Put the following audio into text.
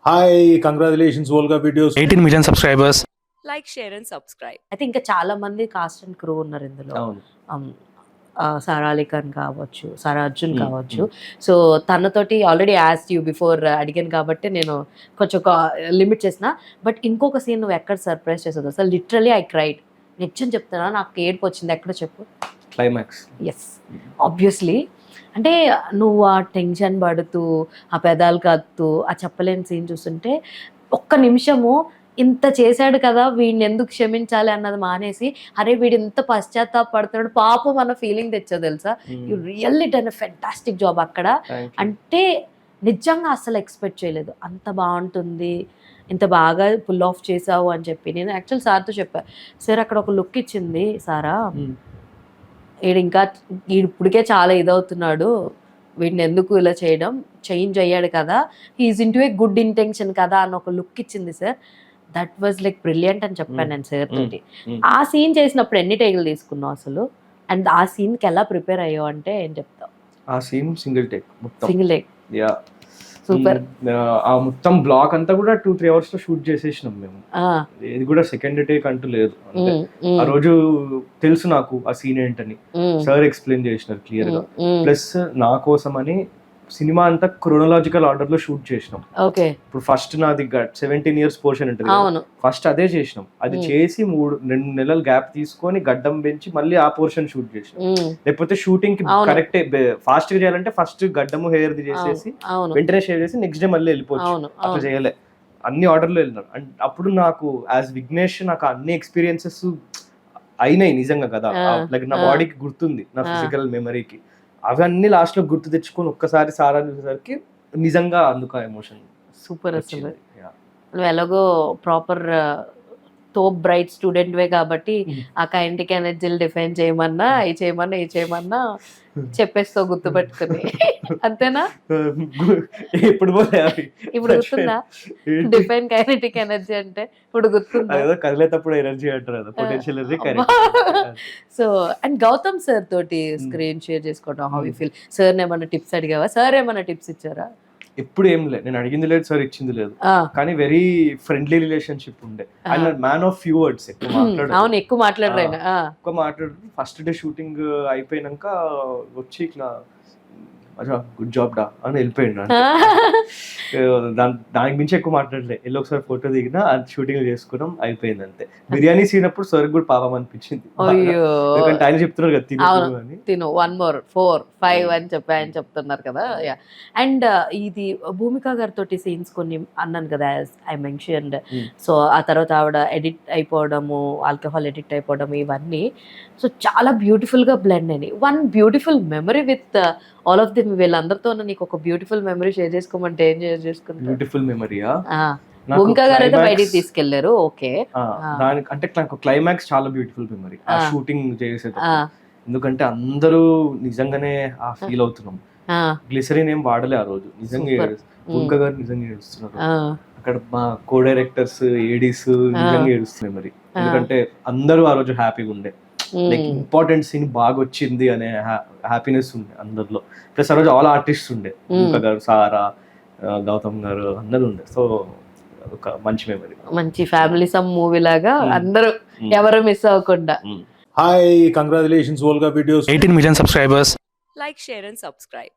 Hi, congratulations, Volga Videos. 18 million subscribers. Like, share and subscribe. I think ఇంకా చాలా మంది cost and crew ఉన్నారు ఇందులో. అవును. సారా అలీ ఖాన్ కావచ్చు, సారా అర్జున్ కావచ్చు. సో తనతోటి ఆల్రెడీ యాస్ట్ యూ బిఫోర్ అడిగాను కాబట్టి నేను కొంచెం లిమిట్ చేసిన. బట్ ఇంకొక సీన్ నువ్వు ఎక్కడ సర్ప్రైజ్ చేసావు అసలు లిటరలీ ఐ క్రైడ్. నిజం చెప్తున్నా, నాకు ఏడుపు వచ్చింది. ఎక్కడ చెప్పు? క్లైమాక్స్. Yes, obviously. అంటే నువ్వు ఆ టెన్షన్ పడుతూ ఆ పెదాలు కత్తూ ఆ చెప్పలేని సీన్ చూస్తుంటే ఒక్క నిమిషము ఇంత చేశాడు కదా వీడిని ఎందుకు క్షమించాలి అన్నది మానేసి, అరే వీడు ఇంత పశ్చాత్తాపడుతున్నాడు పాపం అన్న ఫీలింగ్ తెచ్చావు తెలుసా. You really done a fantastic job అక్కడ. అంటే నిజంగా అసలు ఎక్స్పెక్ట్ చేయలేదు అంత బాగుంటుంది, ఇంత బాగా పుల్ ఆఫ్ చేసావు అని చెప్పి. నేను యాక్చువల్ సార్తో చెప్పా, సార్ అక్కడ ఒక లుక్ ఇచ్చింది సారా, ఇంకా ఇప్పటికే చాలా ఇదవుతున్నాడు, వీడిని ఎందుకు ఇలా చేయడం, చేంజ్ అయ్యాడు కదా, he's into a good intention కదా అని ఒక లుక్ ఇచ్చింది sir. That was like brilliant అని చెప్పాను నేను సార్ తోటి. ఆ సీన్ చేసినప్పుడు ఎన్ని టేకులు తీసుకున్నావు అసలు, అండ్ ఆ సీన్కి ఎలా ప్రిపేర్ అయ్యావు అంటే ఏం చెప్తావు? ఆ scene single take, single take. Yeah, super. ఆ మొత్తం బ్లాక్ అంతా కూడా 2-3 hours లో షూట్ చేసేసినాం మేము. ఇది కూడా సెకండ్ టేక్ అంటూ లేదు. ఆ రోజు తెలుసు నాకు ఆ సీన్ ఏంటని, సార్ ఎక్స్ప్లెయిన్ చేసినారు క్లియర్ గా. ప్లస్ నా కోసం అని సినిమా అంతా క్రోనలాజికల్ ఆర్డర్ లో షూట్ చేసినాం. ఇప్పుడు ఫస్ట్ నాది 17 years పోర్షన్ ఉంటుంది, ఫస్ట్ అదే చేసినాం. అది చేసి 2 నెలలు గ్యాప్ తీసుకొని గడ్డం పెంచి మళ్ళీ ఆ పోర్షన్ షూట్ చేసినాం. లేకపోతే షూటింగ్ కి కరెక్ట్ ఫాస్ట్ గా చేయాలంటే ఫస్ట్ గడ్డము హెయిర్ ది చేసేసి వెంటనే షేవ్ చేసి నెక్స్ట్ డే మళ్ళీ వెళ్ళిపోవచ్చు. అట్లా చేయలే, అన్ని ఆర్డర్ లో వెళ్ళినారు. అండ్ అప్పుడు నాకు యాజ్ విఘ్నేష్ నాకు అన్ని ఎక్స్పీరియన్సెస్ అయినాయి నిజంగా కదా. లైక్ నా బాడీకి గుర్తుంది, నా ఫిజికల్ మెమరీకి అవన్నీ లాస్ట్ లో గుర్తు తెచ్చుకొని ఒక్కసారి సారా చూసేసరికి నిజంగా అందుకు ఎమోషన్ సూపర్. అసలు నువ్వు ఎలాగో ప్రాపర్ టాప్ బ్రైట్ స్టూడెంట్ వే కాబట్టి ఆ కైనెటిక్ ఎనర్జీలు డిఫైన్ చేయమన్నా ఈ చేయమన్నా చెప్పేస్తావు గుర్తుపెట్టుకుని, అంతేనా? ఇప్పుడు గుర్తుందా డిఫైన్ కైనెటిక్ ఎనర్జీ అంటే? ఇప్పుడు గుర్తుందా? కదిలేటప్పుడు ఎనర్జీ అంటారు, potential energy. So and Gautam sir తోటి స్క్రీన్ షేర్ చేసుకోవడం, హౌ యూ ఫీల్? సార్ ఏమన్నా టిప్స్ అడిగావా? సార్ ఏమన్నా టిప్స్ ఇచ్చారా? ఎప్పుడు ఏం లేదు, నేను అడిగింది లేదు, సార్ ఇచ్చింది లేదు, కానీ వెరీ ఫ్రెండ్లీ రిలేషన్షిప్ ఉండే. ఆయన మ్యాన్ ఆఫ్ ఫ్యూ వర్డ్స్, ఎక్కువ మాట్లాడరు. ఫస్ట్ డే షూటింగ్ అయిపోయినాక వచ్చి ఇట్లా గుడ్ జాబ్ డా అని వెళ్ళిపోయిండు. దానికి మించి ఎక్కువ మాట్లాడలే. వెళ్ళి ఒకసారి ఫోటో దిగినా షూటింగ్ చేసుకున్నాం, అయిపోయింది అంతే. బిర్యానీ సీనప్పుడు సార్ కూడా పాపం అనిపించింది, ఎందుకంటే ఆయన చెప్తున్నారు కదా తిను 1 more 4 5 అని చెప్పి ఆయన చెప్తున్నారు కదా. అండ్ ఇది భూమిక గారితో సీన్స్ కొన్ని అన్నాను కదా, ఐ మెన్షన్డ్. సో ఆ తర్వాత ఆవిడ ఎడిట్ అయిపోవడము, ఆల్కహాల్ ఎడిట్ అయిపోవడం, ఇవన్నీ సో చాలా బ్యూటిఫుల్ గా బ్లెండ్ అయినాయి. 1 beautiful memory with all of దిమ్. వీళ్ళందరితో నీకు ఒక బ్యూటిఫుల్ మెమరీ షేర్ చేసుకోమంటే ఏం షేర్ చేసుకుంటా? బ్యూటిఫుల్ మెమరీయా? భూమిక గారు అయితే బయటికి తీసుకెళ్లారు, ఓకే. దానికి అంటే నాకు క్లైమాక్స్ చాలా బ్యూటిఫుల్ మెమరీ, ఆ షూటింగ్ చేసేటప్పుడు. ఎందుకంటే అందరూ నిజంగానే ఆ ఫీల్ అవుతున్నాం. గ్లిసరిన్ ఏం వాడలే ఆ రోజు, నిజంగా భూమిక గారు నిజంగా ఏడుస్తున్నారు. అక్కడ మా కో డైరెక్టర్స్, ఏడీస్ నిజంగా ఏడుస్తున్నారు మరి. ఎందుకంటే అందరూ ఆ రోజు హ్యాపీగా ఉండే, లైక్ ఇంపార్టెంట్ సీన్ బాగా వచ్చింది అనే హ్యాపీనెస్ ఉండే అందరిలో. ప్లస్ ఆ రోజు ఆల్ ఆర్టిస్ట్ ఉండే, భూమిక గారు, సారా, గౌతమ్ గారు అందరూ ఉండే. సో ఒక మంచి మెమరీ, మంచి ఫ్యామిలీ సమ్ మూవీ లాగా అందరూ ఎవరు మిస్ అవ్వకుండా. Hi, congratulations, Volga Videos. 18 million subscribers. Like, share and subscribe.